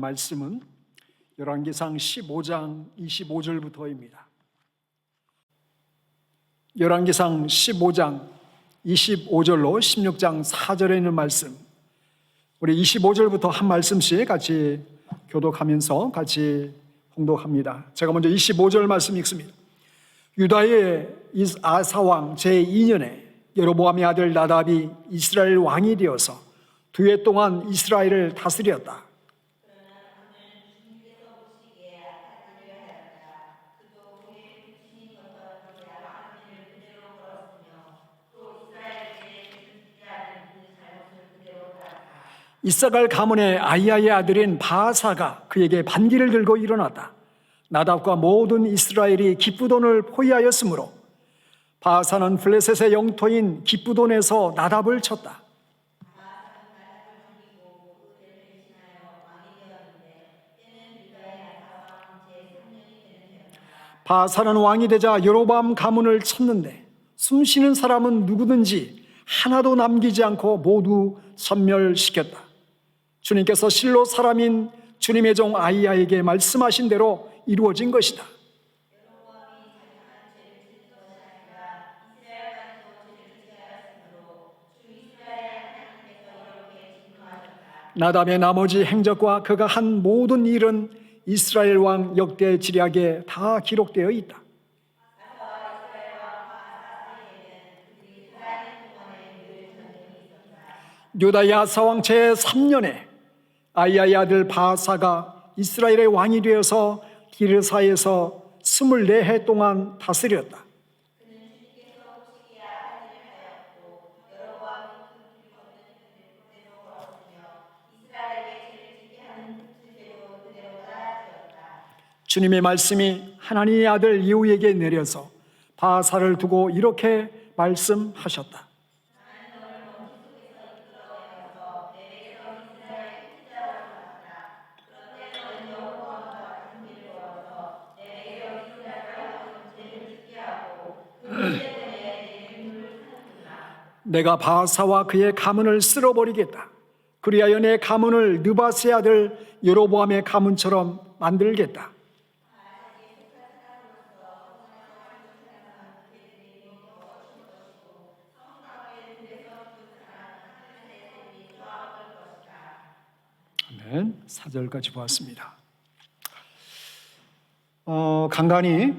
말씀은 열왕기상 15장 25절부터입니다. 열왕기상 15장 25절로 16장 4절에 있는 말씀, 우리 25절부터 한 말씀씩 같이 교독하면서 같이 봉독합니다. 제가 먼저 25절 말씀 읽습니다. 유다의 아사왕 제2년에 여로보암의 아들 나답이 이스라엘 왕이 되어서 2해 동안 이스라엘을 다스렸다. 이사갈 가문의 아이야의 아들인 바아사가 그에게 반기를 들고 일어났다. 나답과 모든 이스라엘이 기쁘돈을 포위하였으므로 바아사는 블레셋의 영토인 기쁘돈에서 나답을 쳤다. 바아사는 왕이 되자 여로보암 가문을 쳤는데 숨쉬는 사람은 누구든지 하나도 남기지 않고 모두 섬멸시켰다. 주님께서 실로 사람인 주님의 종 아이야에게 말씀하신 대로 이루어진 것이다. 나답의 나머지 행적과 그가 한 모든 일은 이스라엘 왕 역대 지략에 다 기록되어 있다. 유다의 아사왕 제3년에 아이야의 아들 바아사가 이스라엘의 왕이 되어서 디르사에서 24해 동안 다스렸다. 주님의 말씀이 하나님의 아들 예후에게 내려서 바아사를 두고 이렇게 말씀하셨다. 내가 바아사와 그의 가문을 쓸어버리겠다. 그리하여 내 가문을 느바스의 아들 여로보암의 가문처럼 만들겠다. 아멘. 4절까지 보았습니다. 간간히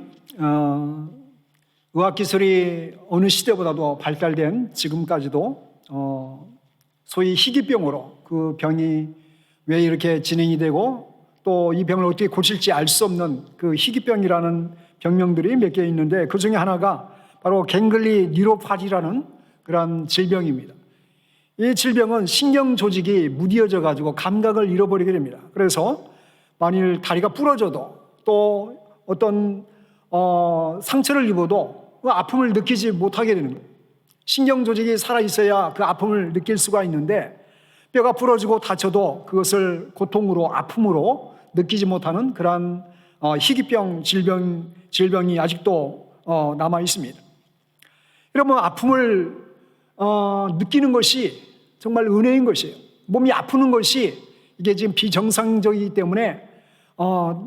의학기술이 어느 시대보다도 발달된 지금까지도 소위 희귀병으로 그 병이 왜 이렇게 진행이 되고 또 이 병을 어떻게 고칠지 알 수 없는 그 희귀병이라는 병명들이 몇 개 있는데 그 중에 하나가 바로 갱글리 뉴로파티라는 그런 질병입니다. 이 질병은 신경 조직이 무뎌져 가지고 감각을 잃어버리게 됩니다. 그래서 만일 다리가 부러져도 또 어떤 상처를 입어도 그 아픔을 느끼지 못하게 되는 거예요. 신경 조직이 살아있어야 그 아픔을 느낄 수가 있는데 뼈가 부러지고 다쳐도 그것을 고통으로 아픔으로 느끼지 못하는 그러한 희귀병 질병이 아직도 남아 있습니다. 여러분, 아픔을 느끼는 것이 정말 은혜인 것이에요. 몸이 아프는 것이 이게 지금 비정상적이기 때문에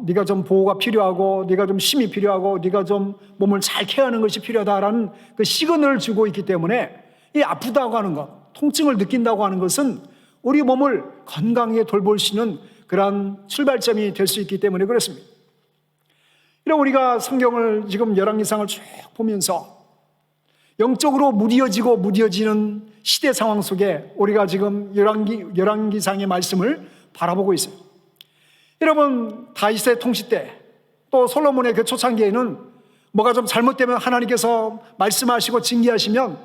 네가 좀 보호가 필요하고 네가 좀 힘이 필요하고 네가 좀 몸을 잘 케어하는 것이 필요하다라는 그 시그널을 주고 있기 때문에 이 아프다고 하는 것, 통증을 느낀다고 하는 것은 우리 몸을 건강하게 돌볼 수 있는 그러한 출발점이 될 수 있기 때문에 그렇습니다. 이런 우리가 성경을 지금 열왕기상을 쭉 보면서 영적으로 무뎌지는 시대 상황 속에 우리가 지금 열왕기상의 말씀을 바라보고 있어요. 여러분, 다윗의 통치 때 또 솔로몬의 그 초창기에는 뭐가 좀 잘못되면 하나님께서 말씀하시고 징계하시면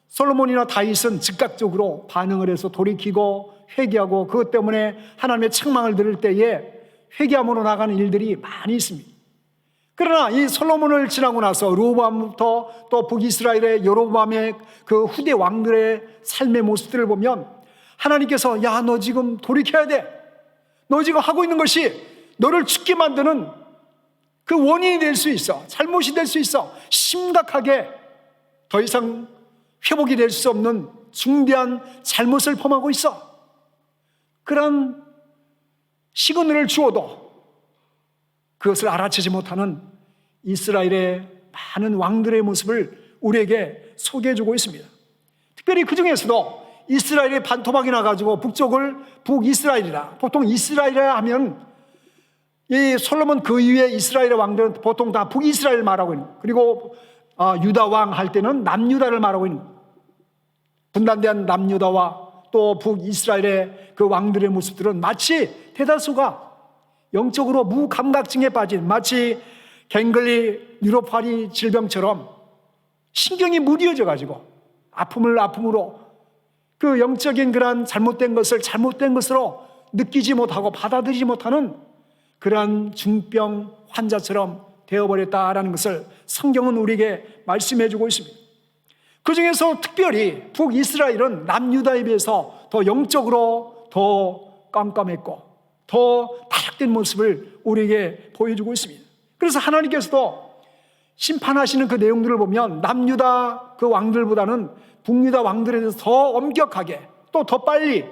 솔로몬이나 다윗은 즉각적으로 반응을 해서 돌이키고 회개하고 그것 때문에 하나님의 책망을 들을 때에 회개함으로 나가는 일들이 많이 있습니다. 그러나 이 솔로몬을 지나고 나서 르호보암부터 또 북이스라엘의 여로보암의 그 후대 왕들의 삶의 모습들을 보면 하나님께서 야, 너 지금 돌이켜야 돼. 너 지금 하고 있는 것이 너를 죽게 만드는 그 원인이 될 수 있어. 잘못이 될 수 있어. 심각하게 더 이상 회복이 될 수 없는 중대한 잘못을 범하고 있어. 그런 시그널을 주어도 그것을 알아채지 못하는 이스라엘의 많은 왕들의 모습을 우리에게 소개해주고 있습니다. 특별히 그 중에서도 이스라엘이 반토막이 나가지고 북쪽을 북이스라엘이라, 보통 이스라엘이라 하면 이 솔로몬 그 이후에 이스라엘의 왕들은 보통 다 북이스라엘을 말하고 있는 거예요. 그리고 유다 왕 할 때는 남유다를 말하고 있는 거예요. 분단된 남유다와 또 북이스라엘의 그 왕들의 모습들은 마치 대다수가 영적으로 무감각증에 빠진, 마치 갱글리 유로파리 질병처럼 신경이 무뎌져 가지고 아픔을 아픔으로 그 영적인 그런 잘못된 것을 잘못된 것으로 느끼지 못하고 받아들이지 못하는 그러한 중병 환자처럼 되어버렸다라는 것을 성경은 우리에게 말씀해 주고 있습니다. 그 중에서 특별히 북이스라엘은 남유다에 비해서 더 영적으로 더 깜깜했고 더 타락된 모습을 우리에게 보여주고 있습니다. 그래서 하나님께서도 심판하시는 그 내용들을 보면 남유다 그 왕들보다는 북유다 왕들에 대해서 더 엄격하게 또 더 빨리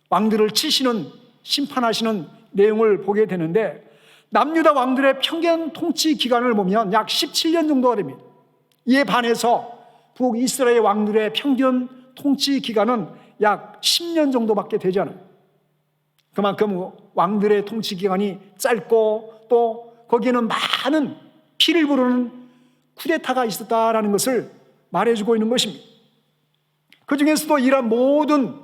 왕들을 치시는 심판하시는 내용을 보게 되는데, 남유다 왕들의 평균 통치 기간을 보면 약 17년 정도가 됩니다. 이에 반해서 북이스라엘 왕들의 평균 통치 기간은 약 10년 정도밖에 되지 않아요. 그만큼 왕들의 통치 기간이 짧고 또 거기에는 많은 피를 부르는 쿠데타가 있었다라는 것을 말해주고 있는 것입니다. 그 중에서도 이러한 모든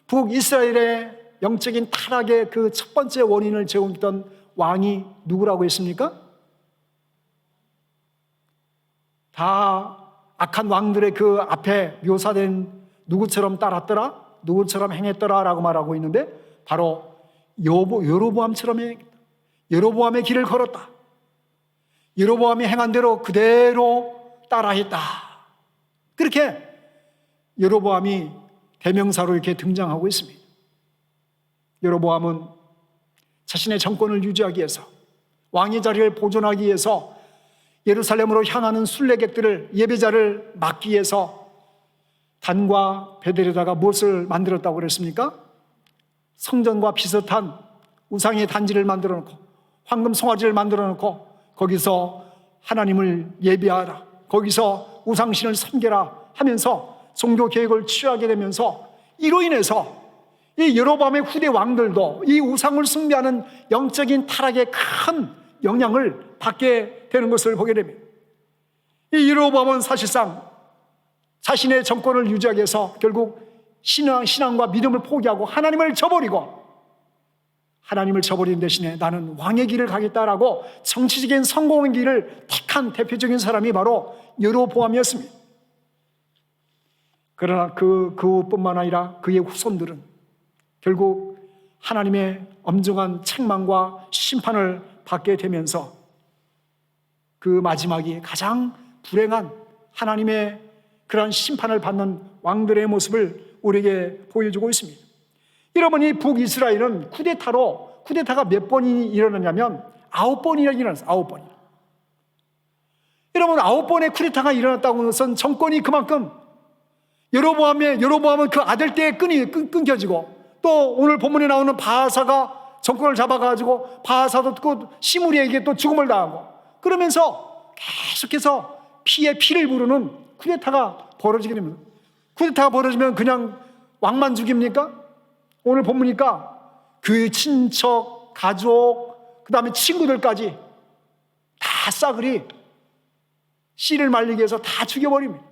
북이스라엘의 영적인 타락의 그 첫 번째 원인을 제공했던 왕이 누구라고 했습니까? 다 악한 왕들의 그 앞에 묘사된 누구처럼 따랐더라, 누구처럼 행했더라 라고 말하고 있는데, 바로 여로보암처럼 행했다. 여로보암의 길을 걸었다. 여로보암이 행한 대로 그대로 따라했다. 그렇게 여로보암이 대명사로 이렇게 등장하고 있습니다. 여로보암은 자신의 정권을 유지하기 위해서, 왕의 자리를 보존하기 위해서 예루살렘으로 향하는 순례객들을, 예배자를 막기 위해서 단과 베델에다가 무엇을 만들었다고 그랬습니까? 성전과 비슷한 우상의 단지를 만들어 놓고 황금 송아지를 만들어 놓고 거기서 하나님을 예배하라, 거기서 우상신을 섬겨라 하면서 종교 계획을 취하게 되면서, 이로 인해서 이 여로보암의 후대 왕들도 이 우상을 숭배하는 영적인 타락에 큰 영향을 받게 되는 것을 보게 됩니다. 이 여로보암은 사실상 자신의 정권을 유지하기 위해서 결국 신앙과 믿음을 포기하고 하나님을 저버린 대신에 나는 왕의 길을 가겠다라고 정치적인 성공의 길을 택한 대표적인 사람이 바로 여로보암이었습니다. 그러나 그뿐만 아니라 그의 후손들은 결국 하나님의 엄중한 책망과 심판을 받게 되면서 그 마지막이 가장 불행한 하나님의 그러한 심판을 받는 왕들의 모습을 우리에게 보여주고 있습니다. 여러분, 이 북이스라엘은 쿠데타가 몇 번이 일어나냐면 9번이나 일어났어요. 9번이. 여러분, 9번의 쿠데타가 일어났다고 하는 것은 정권이 그만큼 여로보암은 그 아들 때에 끈이 끊겨지고, 또 오늘 본문에 나오는 바하사가 정권을 잡아가지고 바하사도 또 시므리에게 또 죽음을 당하고, 그러면서 계속해서 피에 피를 부르는 쿠데타가 벌어지게 됩니다. 쿠데타가 벌어지면 그냥 왕만 죽입니까? 오늘 본문이니까 그 친척, 가족, 그 다음에 친구들까지 다 싸그리 씨를 말리기 위해서 다 죽여버립니다.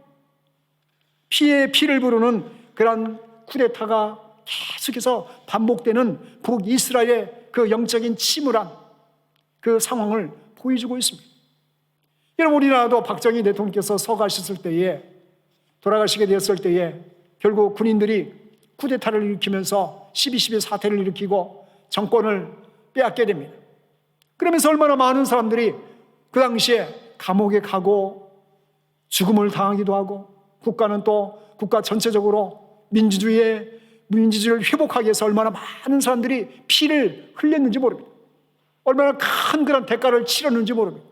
피에 피를 부르는 그런 쿠데타가 계속해서 반복되는 북이스라엘의 그 영적인 침울한 그 상황을 보여주고 있습니다. 여러분, 우리나라도 박정희 대통령께서 돌아가시게 되었을 때에 결국 군인들이 쿠데타를 일으키면서 12.12 사태를 일으키고 정권을 빼앗게 됩니다. 그러면서 얼마나 많은 사람들이 그 당시에 감옥에 가고 죽음을 당하기도 하고, 국가는 또 국가 전체적으로 민주주의를 회복하기 위해서 얼마나 많은 사람들이 피를 흘렸는지 모릅니다. 얼마나 큰 그런 대가를 치렀는지 모릅니다.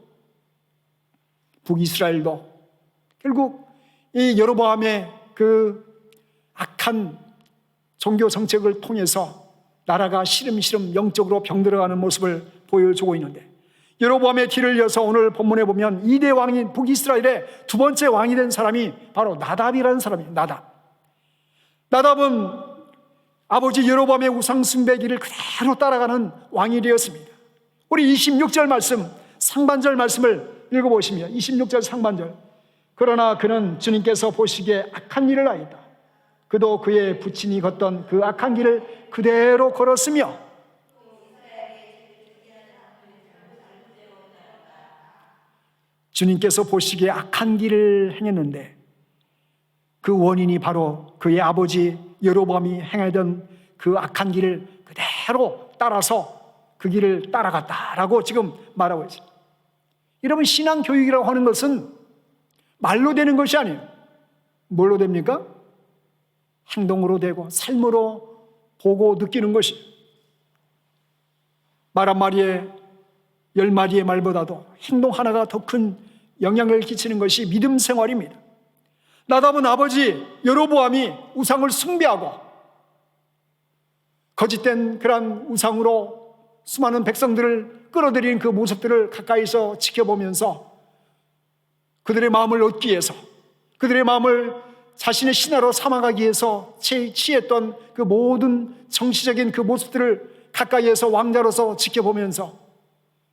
북이스라엘도 결국 이 여로보암의 그 악한 종교 정책을 통해서 나라가 시름시름 영적으로 병들어가는 모습을 보여주고 있는데, 여로보암의 뒤를 이어서 오늘 본문에 보면 2대 왕인 북이스라엘의 두 번째 왕이 된 사람이 바로 나답이라는 사람이에요. 나답은 아버지 여로보암의 우상 숭배 길을 그대로 따라가는 왕이 되었습니다. 우리 26절 말씀, 상반절 말씀을 읽어보시면 26절 상반절, 그러나 그는 주님께서 보시기에 악한 일을 하였다. 그도 그의 부친이 걷던 그 악한 길을 그대로 걸었으며, 주님께서 보시기에 악한 길을 행했는데 그 원인이 바로 그의 아버지 여로보암이 행하던 그 악한 길을 그대로 따라서 그 길을 따라갔다라고 지금 말하고 있습니다. 여러분, 신앙교육이라고 하는 것은 말로 되는 것이 아니에요. 뭘로 됩니까? 행동으로 되고 삶으로 보고 느끼는 것이. 말 한마디에 10마디의 말보다도 행동 하나가 더 큰 영향을 끼치는 것이 믿음 생활입니다. 나답은 아버지 여로보암이 우상을 숭배하고 거짓된 그런 우상으로 수많은 백성들을 끌어들이는 그 모습들을 가까이서 지켜보면서 그들의 마음을 얻기 위해서, 그들의 마음을 자신의 신하로 삼아가기 위해서 취했던 그 모든 정치적인 그 모습들을 가까이에서 왕자로서 지켜보면서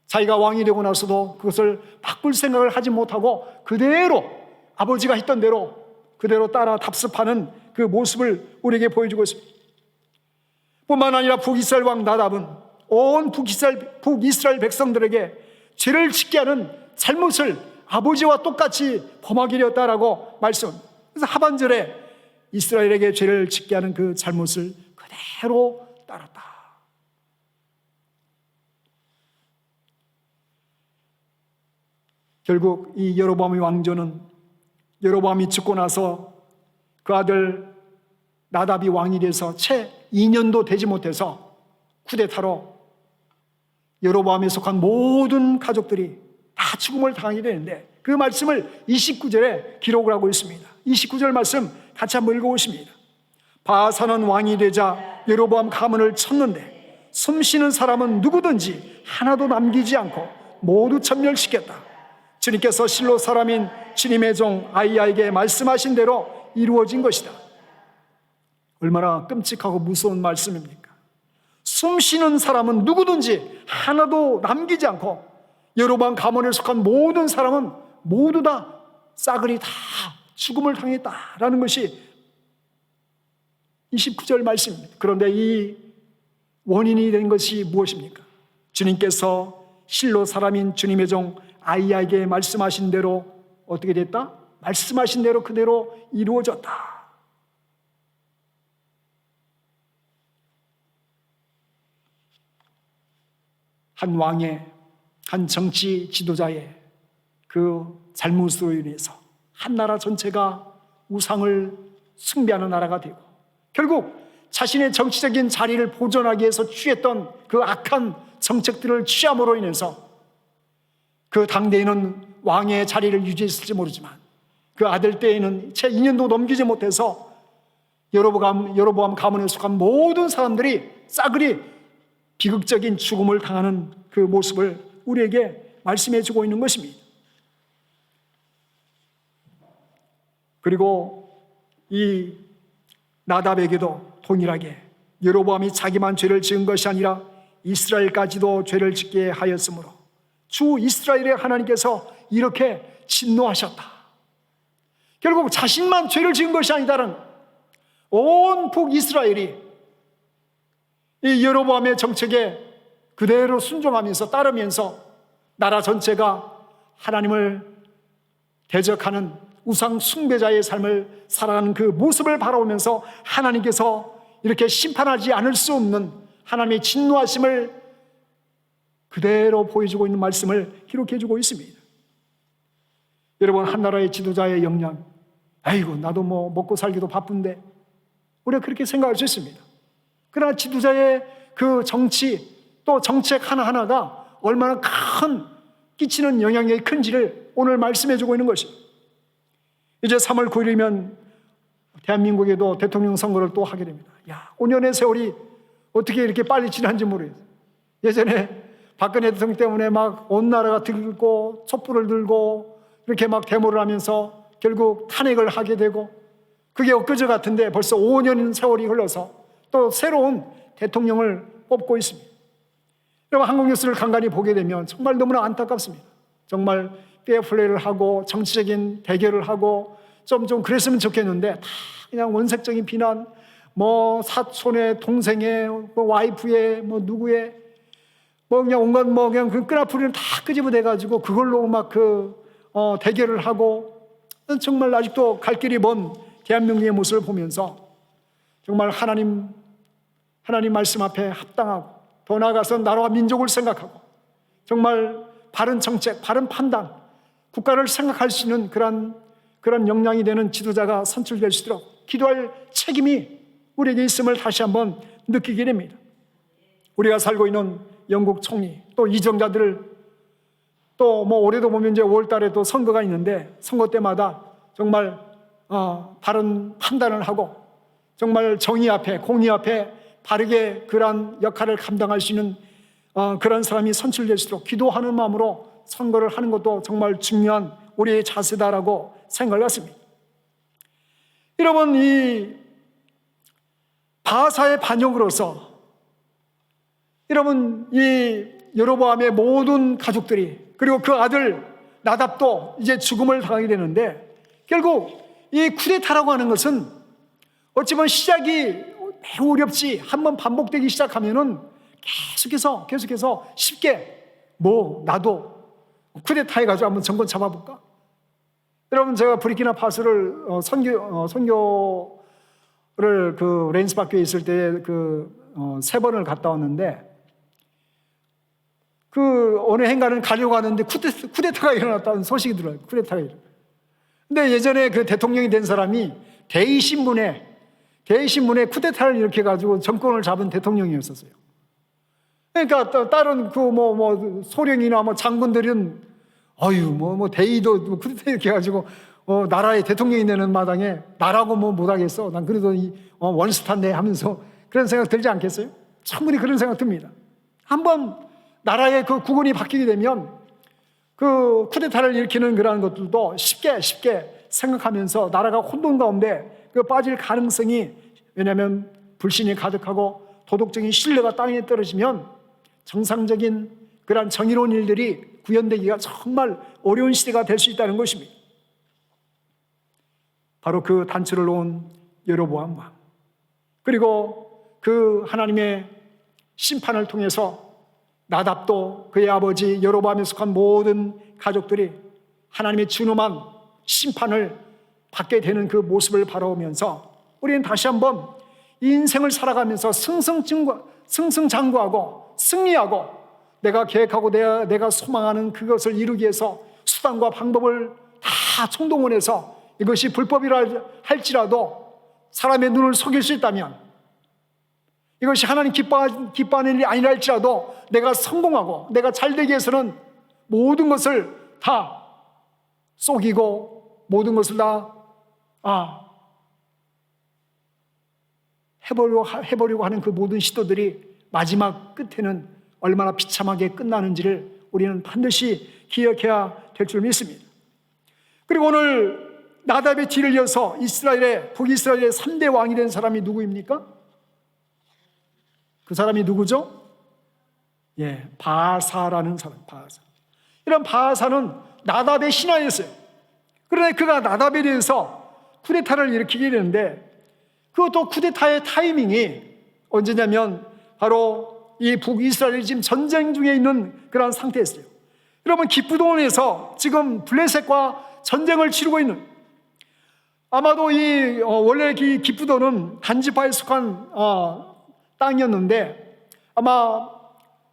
자기가 왕이 되고 나서도 그것을 바꿀 생각을 하지 못하고 그대로 아버지가 했던 대로 그대로 따라 답습하는 그 모습을 우리에게 보여주고 있습니다. 뿐만 아니라 북이스라엘 왕 나답은 온 북이스라엘 백성들에게 죄를 짓게 하는 잘못을 아버지와 똑같이 범하게 되었다라고 말씀합니다. 그래서 하반절에 이스라엘에게 죄를 짓게 하는 그 잘못을 그대로 따랐다. 결국 이 여로보암의 왕조는 여로보암이 죽고 나서 그 아들 나답이 왕이 돼서 채 2년도 되지 못해서 쿠데타로 여로보암에 속한 모든 가족들이 다 죽음을 당하게 되는데, 그 말씀을 29절에 기록을 하고 있습니다. 29절 말씀 같이 한번 읽어보십니다. 바사는 왕이 되자 여로보암 가문을 쳤는데 숨쉬는 사람은 누구든지 하나도 남기지 않고 모두 천멸시켰다. 주님께서 실로 사람인 주님의 종 아이야에게 말씀하신 대로 이루어진 것이다. 얼마나 끔찍하고 무서운 말씀입니까? 숨쉬는 사람은 누구든지 하나도 남기지 않고 여로보암 가문에 속한 모든 사람은 모두 다 싸그리 다 죽음을 당했다라는 것이 29절 말씀입니다. 그런데 이 원인이 된 것이 무엇입니까? 주님께서 실로 사람인 주님의 종 아이야에게 말씀하신 대로 어떻게 됐다? 말씀하신 대로 그대로 이루어졌다. 한 왕의, 한 정치 지도자의 그 잘못으로 인해서 한 나라 전체가 우상을 숭배하는 나라가 되고, 결국 자신의 정치적인 자리를 보존하기 위해서 취했던 그 악한 정책들을 취함으로 인해서 그 당대에는 왕의 자리를 유지했을지 모르지만 그 아들 때에는 채 2년도 넘기지 못해서 여로보암 가문에 속한 모든 사람들이 싸그리 비극적인 죽음을 당하는 그 모습을 우리에게 말씀해 주고 있는 것입니다. 그리고 이 나답에게도 동일하게 여로보암이 자기만 죄를 지은 것이 아니라 이스라엘까지도 죄를 짓게 하였으므로 주 이스라엘의 하나님께서 이렇게 진노하셨다. 결국 자신만 죄를 지은 것이 아니다는 온 북이스라엘이 이 여로보암의 정책에 그대로 순종하면서 따르면서 나라 전체가 하나님을 대적하는 우상 숭배자의 삶을 살아가는 그 모습을 바라보면서 하나님께서 이렇게 심판하지 않을 수 없는 하나님의 진노하심을 그대로 보여주고 있는 말씀을 기록해주고 있습니다. 여러분, 한 나라의 지도자의 역량, 아이고 나도 뭐 먹고 살기도 바쁜데, 우리가 그렇게 생각할 수 있습니다. 그러나 지도자의 그 정치 또 정책 하나하나가 얼마나 큰 끼치는 영향력이 큰지를 오늘 말씀해주고 있는 것입니다. 이제 3월 9일이면 대한민국에도 대통령 선거를 또 하게 됩니다. 5년의 세월이 어떻게 이렇게 빨리 지난지 모르겠어요. 예전에 박근혜 대통령 때문에 막 온 나라가 들고 촛불을 들고 이렇게 막 데모를 하면서 결국 탄핵을 하게 되고, 그게 엊그제 같은데 벌써 5년 세월이 흘러서 또 새로운 대통령을 뽑고 있습니다. 여러분, 한국 뉴스를 간간히 보게 되면 정말 너무나 안타깝습니다. 정말 페어플레이를 하고 정치적인 대결을 하고 좀 그랬으면 좋겠는데, 다 그냥 원색적인 비난, 뭐 사촌의 동생의 뭐 와이프의 뭐 누구의 뭐 그냥 온갖 뭐 그냥 그 끈앞풀이는 다 끄집어내 가지고 그걸로 막 대결을 하고, 정말 아직도 갈 길이 먼 대한민국의 모습을 보면서 정말 하나님 말씀 앞에 합당하고, 더 나아가서 나라와 민족을 생각하고 정말 바른 정책, 바른 판단, 국가를 생각할 수 있는 그런 역량이 되는 지도자가 선출될 수 있도록 기도할 책임이 우리에게 있음을 다시 한번 느끼게 됩니다. 우리가 살고 있는 영국 총리, 또 이정자들을, 또 뭐 올해도 보면 이제 5월 달에 또 선거가 있는데, 선거 때마다 정말 바른 판단을 하고 정말 정의 앞에, 공의 앞에 바르게 그러한 역할을 감당할 수 있는 그런 사람이 선출될 수 있도록 기도하는 마음으로 선거를 하는 것도 정말 중요한 우리의 자세다라고 생각을 했습니다. 여러분, 이 바하사의 반역으로서 여러분, 이 여로보암의 모든 가족들이, 그리고 그 아들 나답도 이제 죽음을 당하게 되는데, 결국 이 쿠데타라고 하는 것은 어찌 보면 시작이 매우 어렵지, 한번 반복되기 시작하면은 계속해서 쉽게 나도 쿠데타해가지고 한번 정권 잡아볼까? 여러분, 제가 부르키나파소를 선교를 그 렌스박교에 있을 때 3번을 갔다 왔는데, 그 어느 행가는 가려고 하는데 쿠데타가 일어났다는 소식이 들어요. 쿠데타가 일어났어요. 근데 예전에 그 대통령이 된 사람이 대의신문에 쿠데타를 일으켜가지고 정권을 잡은 대통령이었었어요. 그러니까 다른 소령이나 장군들은 대의도 쿠데타 일으켜가지고 나라의 대통령이 되는 마당에 나라고 못하겠어. 난 그래도 원스탄데 하면서 그런 생각 들지 않겠어요? 충분히 그런 생각 듭니다. 한번 나라의 그 국원이 바뀌게 되면 그 쿠데타를 일으키는 그러한 것들도 쉽게 생각하면서 나라가 혼돈 가운데 빠질 가능성이, 왜냐하면 불신이 가득하고 도덕적인 신뢰가 땅에 떨어지면 정상적인 그러한 정의로운 일들이 구현되기가 정말 어려운 시대가 될 수 있다는 것입니다. 바로 그 단추를 놓은 여로보암 왕, 그리고 그 하나님의 심판을 통해서 나답도 그의 아버지 여로보암에 속한 모든 가족들이 하나님의 준엄한 심판을 받게 되는 그 모습을 바라보면서 우리는 다시 한번 인생을 살아가면서 승승장구하고 승리하고 내가 계획하고 내가 소망하는 그것을 이루기 위해서 수단과 방법을 다 총동원해서 이것이 불법이라 할지라도 사람의 눈을 속일 수 있다면, 이것이 하나님 기뻐하는 일이 아니라 할지라도 내가 성공하고 내가 잘되기 위해서는 모든 것을 다 속이고 모든 것을 다 해보려고 하는 그 모든 시도들이 마지막 끝에는 얼마나 비참하게 끝나는지를 우리는 반드시 기억해야 될 줄 믿습니다. 그리고 오늘 나답의 뒤를 이어서 북이스라엘의 3대 왕이 된 사람이 누구입니까? 그 사람이 누구죠? 바하사라는 사람, 바하사. 이런 바하사는 나답의 신하였어요. 그런데 그가 나답에 대해서 쿠데타를 일으키게 되는데, 그것도 쿠데타의 타이밍이 언제냐면 바로 이 북이스라엘이 지금 전쟁 중에 있는 그런 상태였어요. 여러분, 기쁘돈에서 지금 블레셋과 전쟁을 치르고 있는, 아마도 원래 이 기쁘돈은 단지파에 속한 땅이었는데, 아마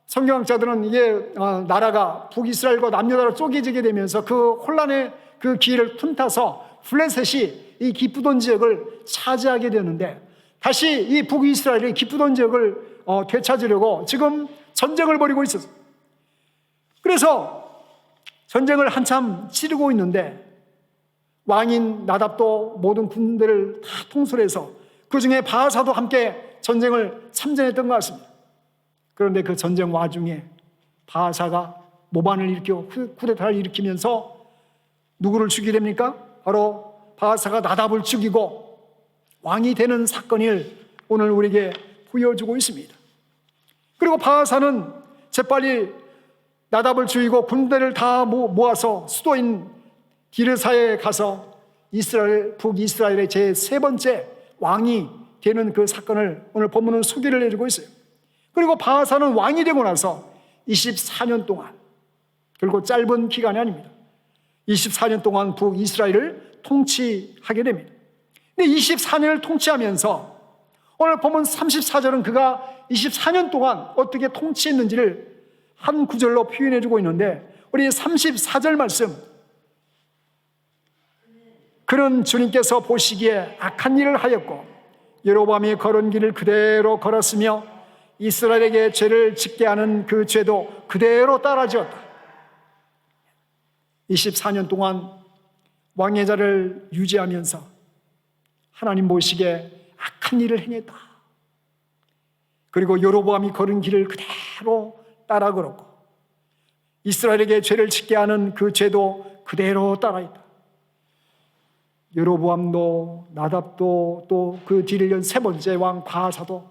성경학자들은 이게 나라가 북이스라엘과 남유다로 쪼개지게 되면서 그 혼란의 그 기회를 틈타서 블레셋이 이 기쁘돈 지역을 차지하게 되는데, 다시 이 북이스라엘이 기쁘돈 지역을 되찾으려고 지금 전쟁을 벌이고 있었어요. 그래서 전쟁을 한참 치르고 있는데 왕인 나답도 모든 군대를 다 통솔해서 그 중에 바하사도 함께 전쟁을 참전했던 것 같습니다. 그런데 그 전쟁 와중에 바하사가 모반을 일으켜 쿠데타를 일으키면서 누구를 죽이게 됩니까? 바로 바하사가 나답을 죽이고 왕이 되는 사건을 오늘 우리에게 보여주고 있습니다. 그리고 바하사는 재빨리 나답을 죽이고 군대를 다 모아서 수도인 디르사에 가서 북이스라엘의 제3번째 왕이 되는 그 사건을 오늘 본문은 소개를 해주고 있어요. 그리고 바하사는 왕이 되고 나서 24년 동안, 결코 짧은 기간이 아닙니다. 24년 동안 북이스라엘을 통치하게 됩니다. 근데 24년을 통치하면서 오늘 본문 34절은 그가 24년 동안 어떻게 통치했는지를 한 구절로 표현해주고 있는데, 우리 34절 말씀, 그는 주님께서 보시기에 악한 일을 하였고 여로보암이 걸은 길을 그대로 걸었으며 이스라엘에게 죄를 짓게 하는 그 죄도 그대로 따라지었다. 24년 동안 왕의 자를 유지하면서 하나님 보시기에 악한 일을 행했다. 그리고 여로보암이 걸은 길을 그대로 따라 걸었고 이스라엘에게 죄를 짓게 하는 그 죄도 그대로 따라했다. 여로보암도 나답도 또 그 뒤를 이은 세 번째 왕 바하사도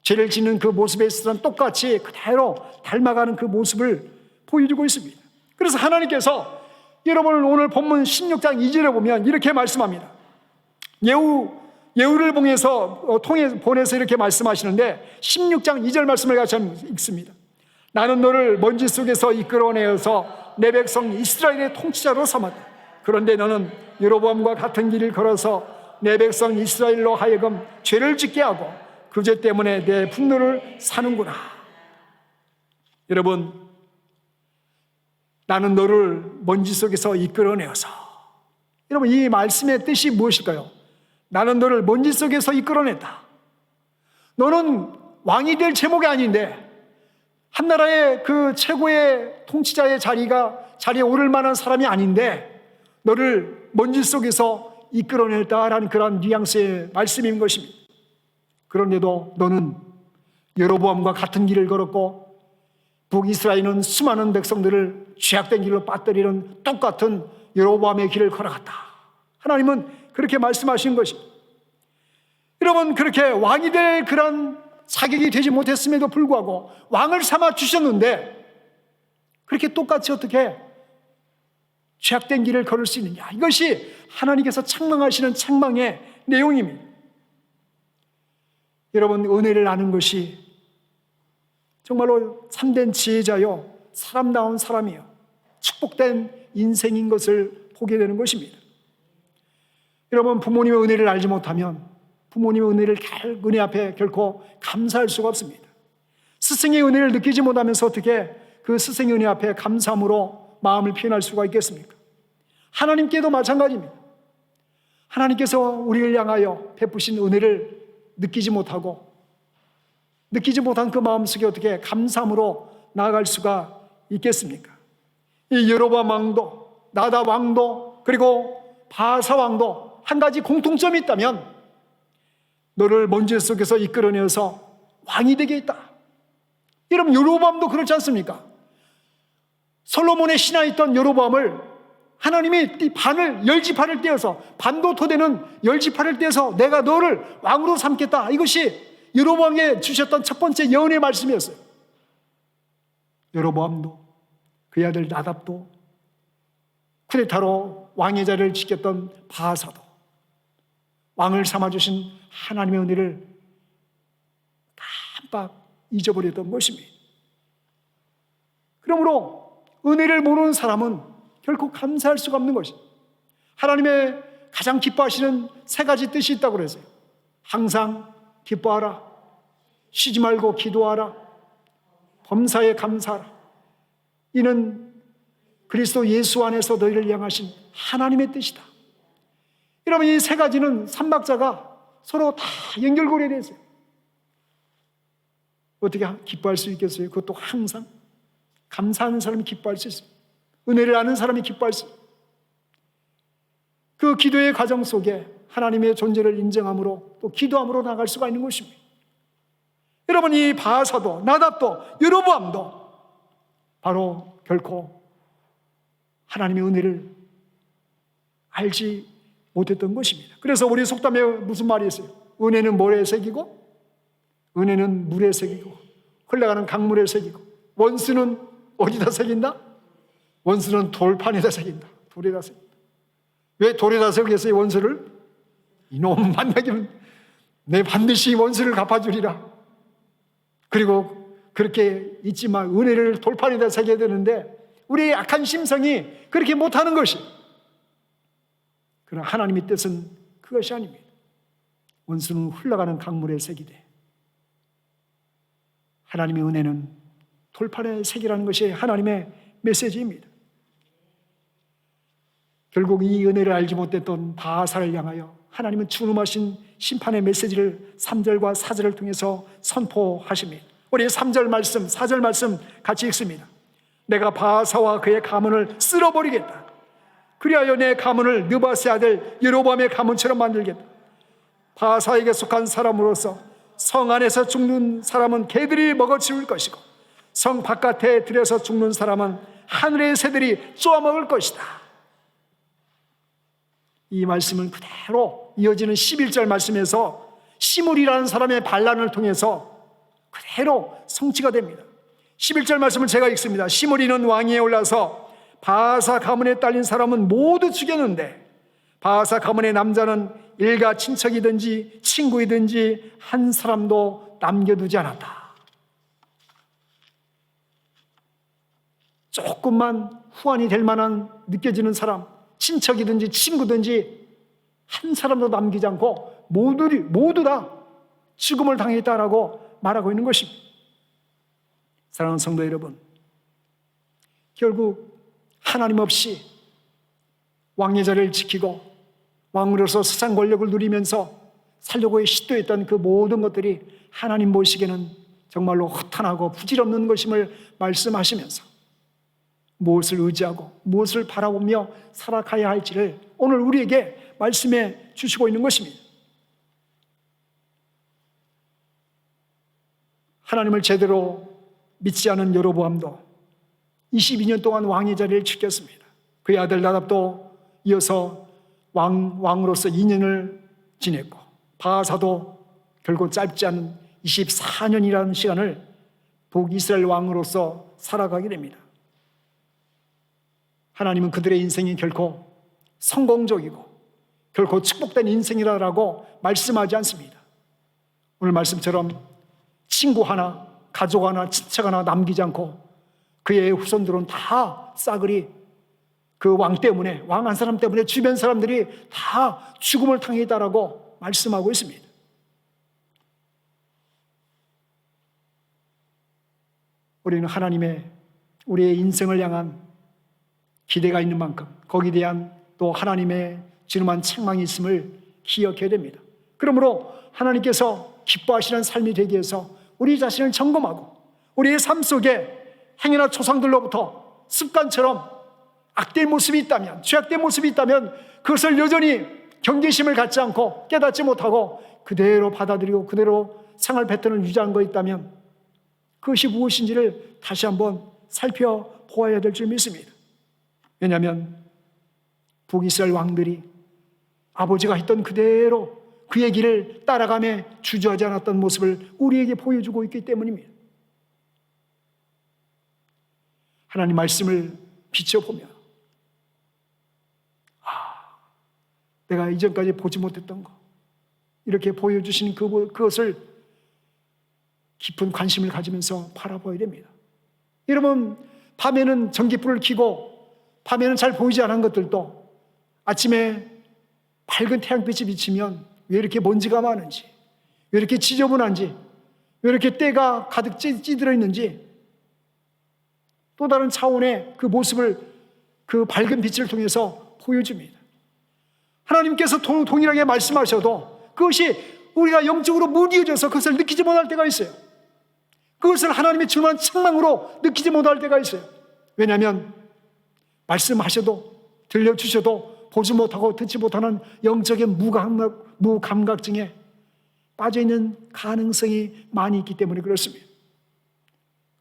죄를 짓는 그 모습에 있어서는 똑같이 그대로 닮아가는 그 모습을 보여주고 있습니다. 그래서 하나님께서 여러분을 오늘 본문 16장 2절에 보면 이렇게 말씀합니다. 예후를 보내서 이렇게 말씀하시는데 16장 2절 말씀을 같이 읽습니다. 나는 너를 먼지 속에서 이끌어내어서 내 백성 이스라엘의 통치자로 삼았다. 그런데 너는 여로보암과 같은 길을 걸어서 내 백성 이스라엘로 하여금 죄를 짓게 하고 그 죄 때문에 내 분노를 사는구나. 여러분, 나는 너를 먼지 속에서 이끌어내어서, 여러분 이 말씀의 뜻이 무엇일까요? 나는 너를 먼지 속에서 이끌어냈다. 너는 왕이 될 제목이 아닌데 한 나라의 그 최고의 통치자의 자리에 오를 만한 사람이 아닌데 너를 먼지 속에서 이끌어냈다라는 그런 뉘앙스의 말씀인 것입니다. 그런데도 너는 여로보암과 같은 길을 걸었고 북이스라엘은 수많은 백성들을 죄악된 길로 빠뜨리는 똑같은 여로보암의 길을 걸어갔다. 하나님은 그렇게 말씀하신 것입니다. 여러분, 그렇게 왕이 될 그런 자격이 되지 못했음에도 불구하고 왕을 삼아 주셨는데 그렇게 똑같이 어떻게 죄악된 길을 걸을 수 있느냐? 이것이 하나님께서 책망하시는 책망의 내용입니다. 여러분, 은혜를 아는 것이 정말로 참된 지혜자요, 사람다운 사람이요, 축복된 인생인 것을 보게 되는 것입니다. 여러분, 부모님의 은혜를 알지 못하면 부모님의 은혜를 은혜 앞에 결코 감사할 수가 없습니다. 스승의 은혜를 느끼지 못하면서 어떻게 그 스승의 은혜 앞에 감사함으로 마음을 표현할 수가 있겠습니까? 하나님께도 마찬가지입니다. 하나님께서 우리를 향하여 베푸신 은혜를 느끼지 못하고 느끼지 못한 그 마음속에 어떻게 감사함으로 나아갈 수가 있겠습니까? 이 여로보암 왕도 나답 왕도 그리고 바하사 왕도 한 가지 공통점이 있다면 너를 먼지 속에서 이끌어내어서 왕이 되게 했다. 여러분, 여로보암도 그렇지 않습니까? 솔로몬의 신하에 있던 여로보암을 하나님이 열지파를 떼어서 반도 토되는 열지파를 떼어서 내가 너를 왕으로 삼겠다. 이것이 여로보암에게 주셨던 첫 번째 예언의 말씀이었어요. 여로보암도 그의 아들 나답도 쿠데타로 왕의 자리를 지켰던 바하사도 왕을 삼아주신 하나님의 은혜를 깜빡 잊어버렸던 것입니다. 그러므로 은혜를 모르는 사람은 결코 감사할 수가 없는 것입니다. 하나님의 가장 기뻐하시는 세 가지 뜻이 있다고 그랬어요. 항상 기뻐하라, 쉬지 말고 기도하라, 범사에 감사하라. 이는 그리스도 예수 안에서 너희를 향하신 하나님의 뜻이다. 여러분, 이 세 가지는 삼박자가 서로 다 연결고리에 되어 있어요. 어떻게 기뻐할 수 있겠어요? 그것도 항상 감사하는 사람이 기뻐할 수 있어요. 은혜를 아는 사람이 기뻐할 수 있어요. 그 기도의 과정 속에 하나님의 존재를 인정함으로 또 기도함으로 나갈 수가 있는 것입니다. 여러분, 이 바하사도 나답도 여로보암도 바로 결코 하나님의 은혜를 알지 못했던 것입니다. 그래서 우리 속담에 무슨 말이 있어요? 은혜는 모래에 새기고, 은혜는 물에 새기고, 흘러가는 강물에 새기고, 원수는 어디다 새긴다? 원수는 돌판에다 새긴다. 돌에다 새긴다. 왜 돌에다 새기겠어요, 원수를? 이놈 만나기면 내 반드시 원수를 갚아주리라. 그리고 그렇게 있지만 은혜를 돌판에다 새겨야 되는데 우리의 약한 심성이 그렇게 못하는 것이, 그러나 하나님의 뜻은 그것이 아닙니다. 원수는 흘러가는 강물에 새기되 하나님의 은혜는 돌판에 새기라는 것이 하나님의 메시지입니다. 결국 이 은혜를 알지 못했던 바하사를 향하여 하나님은 준엄하신 심판의 메시지를 3절과 4절을 통해서 선포하십니다. 우리 3절 말씀, 4절 말씀 같이 읽습니다. 내가 바하사와 그의 가문을 쓸어버리겠다. 그리하여 내 가문을 느바스의 아들 여로보암의 가문처럼 만들겠다. 바하사에게 속한 사람으로서 성 안에서 죽는 사람은 개들이 먹어치울 것이고 성 바깥에 들여서 죽는 사람은 하늘의 새들이 쪼아먹을 것이다. 이 말씀은 그대로 이어지는 11절 말씀에서 시므리라는 사람의 반란을 통해서 그대로 성취가 됩니다. 11절 말씀을 제가 읽습니다. 시므리는 왕위에 올라서 바하사 가문에 딸린 사람은 모두 죽였는데 바하사 가문의 남자는 일가 친척이든지 친구이든지 한 사람도 남겨두지 않았다. 조금만 후환이 될 만한 느껴지는 사람, 친척이든지 친구든지 한 사람도 남기지 않고 모두 다 죽음을 당했다라고 말하고 있는 것입니다. 사랑하는 성도 여러분, 결국 하나님 없이 왕의 자리를 지키고 왕으로서 세상 권력을 누리면서 살려고 시도했던 그 모든 것들이 하나님 보시기에는 정말로 허탄하고 부질없는 것임을 말씀하시면서 무엇을 의지하고 무엇을 바라보며 살아가야 할지를 오늘 우리에게 말씀해 주시고 있는 것입니다. 하나님을 제대로 믿지 않은 여로보암도 22년 동안 왕의 자리를 지켰습니다. 그의 아들 나답도 이어서 왕으로서 2년을 지냈고 바하사도 결국 짧지 않은 24년이라는 시간을 북이스라엘 왕으로서 살아가게 됩니다. 하나님은 그들의 인생이 결코 성공적이고 결코 축복된 인생이라고 말씀하지 않습니다. 오늘 말씀처럼 친구 하나, 가족 하나, 친척 하나 남기지 않고 그의 후손들은 다 싸그리 그 왕 때문에, 왕 한 사람 때문에 주변 사람들이 다 죽음을 당했다라고 말씀하고 있습니다. 우리는 하나님의 우리의 인생을 향한 기대가 있는 만큼 거기에 대한 또 하나님의 진음한 책망이 있음을 기억해야 됩니다. 그러므로 하나님께서 기뻐하시는 삶이 되기 위해서 우리 자신을 점검하고 우리의 삶 속에 행위나 조상들로부터 습관처럼 악된 모습이 있다면, 죄악된 모습이 있다면 그것을 여전히 경계심을 갖지 않고 깨닫지 못하고 그대로 받아들이고 그대로 생활 패턴을 유지한 거 있다면 그것이 무엇인지를 다시 한번 살펴보아야 될 줄 믿습니다. 왜냐하면 북이스라엘 왕들이 아버지가 했던 그대로 그의 길을 따라가며 주저하지 않았던 모습을 우리에게 보여주고 있기 때문입니다. 하나님 말씀을 비춰보며 내가 이전까지 보지 못했던 거 이렇게 보여주신 그것을 깊은 관심을 가지면서 바라봐야 됩니다. 여러분, 밤에는 전기불을 켜고 밤에는 잘 보이지 않은 것들도 아침에 밝은 태양빛이 비치면 왜 이렇게 먼지가 많은지, 왜 이렇게 지저분한지, 왜 이렇게 때가 가득 찌들어 있는지 또 다른 차원의 그 모습을 그 밝은 빛을 통해서 보여줍니다. 하나님께서 동일하게 말씀하셔도 그것이 우리가 영적으로 무디어져서 그것을 느끼지 못할 때가 있어요. 그것을 하나님의 주님한 책망으로 느끼지 못할 때가 있어요. 왜냐하면 말씀하셔도 들려주셔도 보지 못하고 듣지 못하는 영적인 무감각증에 빠져있는 가능성이 많이 있기 때문에 그렇습니다.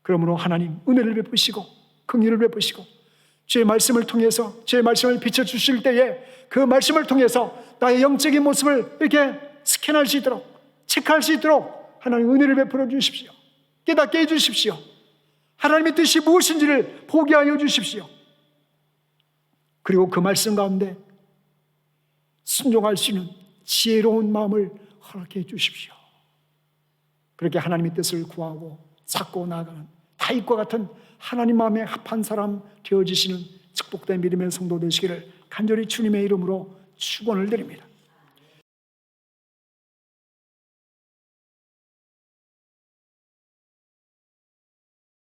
그러므로 하나님 은혜를 베푸시고 긍휼을 베푸시고 주의 말씀을 통해서 주의 말씀을 비춰주실 때에 그 말씀을 통해서 나의 영적인 모습을 이렇게 스캔할 수 있도록 체크할 수 있도록 하나님 은혜를 베풀어 주십시오. 깨닫게 해주십시오. 하나님의 뜻이 무엇인지를 보게 하여 주십시오. 그리고 그 말씀 가운데 순종할 수 있는 지혜로운 마음을 허락해 주십시오. 그렇게 하나님의 뜻을 구하고 찾고 나아가는 다윗과 같은 하나님 마음에 합한 사람 되어지시는 축복된 믿음의 성도 되시기를 간절히 주님의 이름으로 축원을 드립니다.